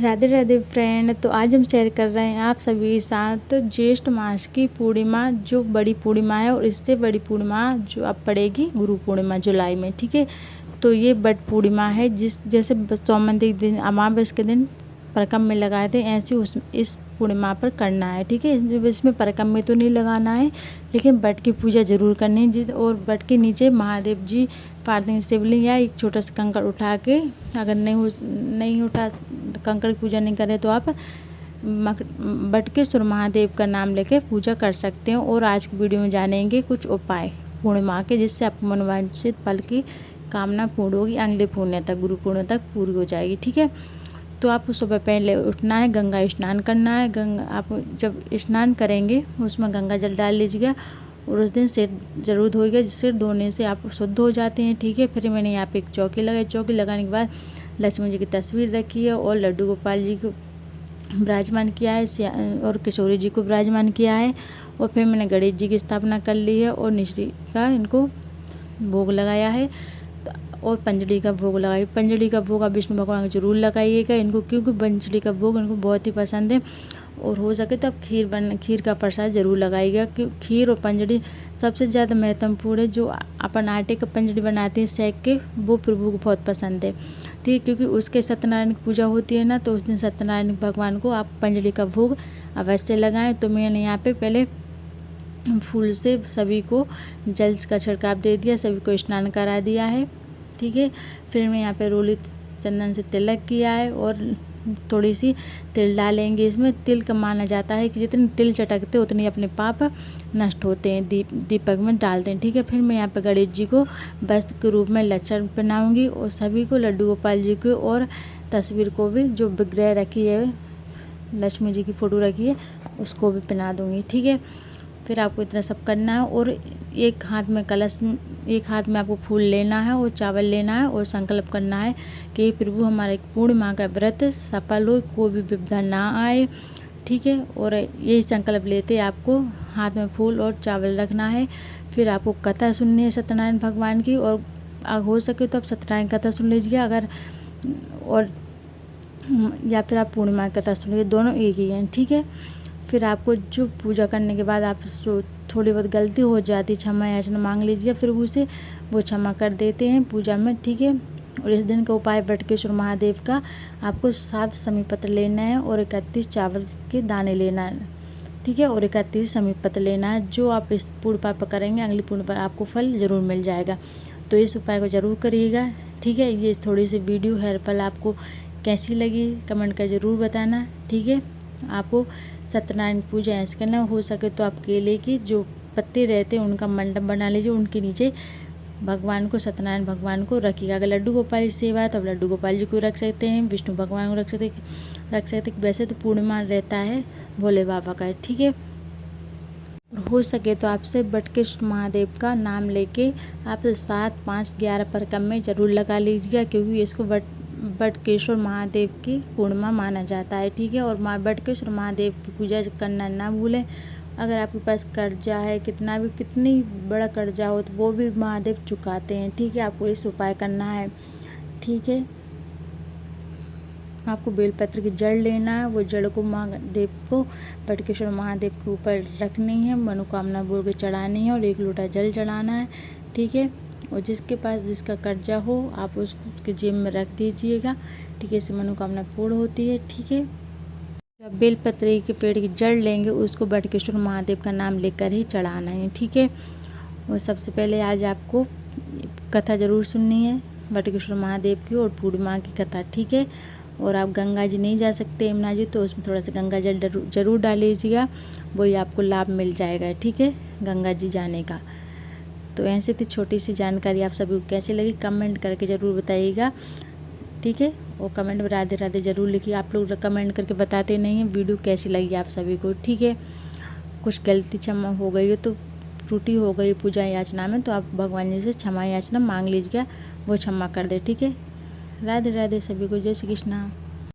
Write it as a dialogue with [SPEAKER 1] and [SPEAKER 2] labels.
[SPEAKER 1] Radhe Radhe friend. तो आज हम शेयर कर रहे हैं आप सभी साथ ज्येष्ठ मास की पूर्णिमा, जो बड़ी पूर्णिमा है, और इससे बड़ी पूर्णिमा जो अब पड़ेगी गुरु पूर्णिमा जुलाई में। ठीक है, तो ये बट पूर्णिमा है, जैसे सोमवती के दिन अमावस के दिन परकम में लगाए थे, ऐसे इस पूर्णिमा पर करना है। ठीक है, इसमें परकम में तो नहीं लगाना है, लेकिन बट की पूजा जरूर करनी है। और बट के नीचे महादेव जी पार्थिव शिवलिंग या एक छोटा सा कंकड़ उठा के, अगर नहीं उठा कंकड़ की पूजा नहीं करें तो आप बटकेश्वर महादेव का नाम लेके पूजा कर सकते हैं। और आज की वीडियो में जानेंगे कुछ उपाय पूर्णिमा के, जिससे आपको मनोवांछित फल की कामना पूर्ण होगी, अगले पूर्णिमा तक, गुरु पूर्णिमा तक पूरी हो जाएगी। ठीक है, तो आपको सुबह पहले उठना है, गंगा स्नान करना है। आप जब स्नान करेंगे उसमें गंगा जल डाल लीजिएगा, और उस दिन सिर जरूर धोइएगा, सिर धोने से आप शुद्ध हो जाते हैं। ठीक है, फिर मैंने यहाँ पे एक चौकी लगाई। चौकी लगाने के बाद लक्ष्मण जी की तस्वीर रखी है, और लड्डू गोपाल जी को विराजमान किया है, और किशोरी जी को विराजमान किया है। और फिर मैंने गणेश जी की स्थापना कर ली है, और निश्री का इनको भोग लगाया है, और पंजड़ी का भोग लगाइए। पंजड़ी का भोग आप विष्णु भगवान को जरूर लगाइएगा इनको, क्योंकि पंजड़ी का भोग इनको बहुत ही पसंद है। और हो सके तो आप खीर का प्रसाद जरूर लगाइएगा, क्योंकि खीर और पंजड़ी सबसे ज़्यादा महत्वपूर्ण है। जो अपन आटे का पंजड़ी बनाते हैं सेक के, वो प्रभु को बहुत पसंद है। ठीक है, क्योंकि उसके सत्यनारायण की पूजा होती है ना, तो उस दिन सत्यनारायण भगवान को आप पंजड़ी का भोग अवश्य लगाएं। तो मैंने यहाँ पे पहले फूल से सभी को जल का छिड़काव दे दिया, सभी को स्नान करा दिया है। ठीक है, फिर मैं यहाँ पे रोली चंदन से तिलक किया है, और थोड़ी सी तिल डालेंगे। इसमें तिल का माना जाता है कि जितने तिल चटकते उतने अपने पाप नष्ट होते हैं, दीपक में डालते हैं। ठीक है, फिर मैं यहाँ पे गणेश जी को वस्त्र के रूप में लच्छन पहनाऊंगी, और सभी को लड्डू गोपाल जी को और तस्वीर को भी, जो विग्रह रखी है, लक्ष्मी जी की फ़ोटो रखी है, उसको भी पहना दूँगी। ठीक है, फिर आपको इतना सब करना है, और एक हाथ में कलश, एक हाथ में आपको फूल लेना है और चावल लेना है, और संकल्प करना है कि प्रभु हमारे पूर्णिमा का व्रत सफल हो, कोई भी विपदा ना आए। ठीक है, और यही संकल्प लेते आपको हाथ में फूल और चावल रखना है। फिर आपको कथा सुननी है सत्यनारायण भगवान की, और हो सके तो आप सत्यनारायण कथा सुन लीजिए, अगर और या फिर आप पूर्णिमा की कथा सुन लीजिए, दोनों एक ही हैं। ठीक है, फिर आपको जो पूजा करने के बाद आप जो थोड़ी बहुत गलती हो जाती, क्षमा याचना मांग लीजिए, फिर उसे वो क्षमा कर देते हैं पूजा में। ठीक है, और इस दिन का उपाय बटकेश्वर महादेव का आपको 7 समी पत्र लेना है, और 31 चावल के दाने लेना है। ठीक है, और 31 समी पत्र लेना है। जो आप इस पूर्णिमा पर करेंगे, अगली पूर्णिमा पर आपको फल ज़रूर मिल जाएगा। तो इस उपाय को ज़रूर करिएगा। ठीक है, ये थोड़ी सी वीडियो हेल्पफुल आपको कैसी लगी कमेंट कर ज़रूर बताना। ठीक है, आपको सत्यनारायण पूजा ऐसे करना, हो सके तो आप केले की जो पत्ते रहते हैं उनका मंडप बना लीजिए, उनके नीचे भगवान को, सत्यनारायण भगवान को रखिएगा। अगर लड्डू गोपाल जी सेवा है तो आप लड्डू गोपाल जी को रख सकते हैं, विष्णु भगवान को रख सकते हैं। वैसे तो पूर्णिमा रहता है भोले बाबा का। ठीक है, हो सके तो आपसे बटकेश्वर महादेव का नाम लेके आप 7, 5, 11 परकम में ज़रूर लगा लीजिएगा, क्योंकि इसको बटकेश्वर महादेव की पूर्णिमा माना जाता है। ठीक है, और बटकेश्वर महादेव की पूजा करना ना भूलें। अगर आपके पास कर्जा है, कितनी बड़ा कर्जा हो, तो वो भी महादेव चुकाते हैं। ठीक है, आपको इस उपाय करना है। ठीक है, आपको बेलपत्र की जड़ लेना है, वो जड़ को महादेव को, बटकेश्वर महादेव के ऊपर रखनी है, मनोकामना बोल के चढ़ानी है, और 1 लोटा जल चढ़ाना है। ठीक है, और जिसके पास जिसका कर्जा हो आप उसके जेब में रख दीजिएगा। ठीक है, इससे मनोकामना पूर्ण होती है। ठीक है, जब बेलपत्र के पेड़ की जड़ लेंगे, उसको बटकेश्वर महादेव का नाम लेकर ही चढ़ाना है। ठीक है, और सबसे पहले आज आपको कथा ज़रूर सुननी है बटकेश्वर महादेव की, और पूर्णिमा की कथा। ठीक है, और आप गंगा जी नहीं जा सकते यमुना जी, तो उसमें थोड़ा सा गंगा जल जरूर डाल लीजिएगा, वही आपको लाभ मिल जाएगा। ठीक है, गंगा जी जाने का। तो ऐसे थी छोटी सी जानकारी, आप सभी को कैसी लगी कमेंट करके ज़रूर बताइएगा। ठीक है, और कमेंट में राधे राधे ज़रूर लिखिए। आप लोग कमेंट करके बताते नहीं हैं वीडियो कैसी लगी आप सभी को। ठीक है, कुछ गलती क्षमा हो गई हो, तो त्रुटि हो गई पूजा याचना में, तो आप भगवान जी से क्षमा याचना मांग लीजिएगा, वो क्षमा कर दे। ठीक है, राधे राधे सभी को, जय श्री कृष्णा।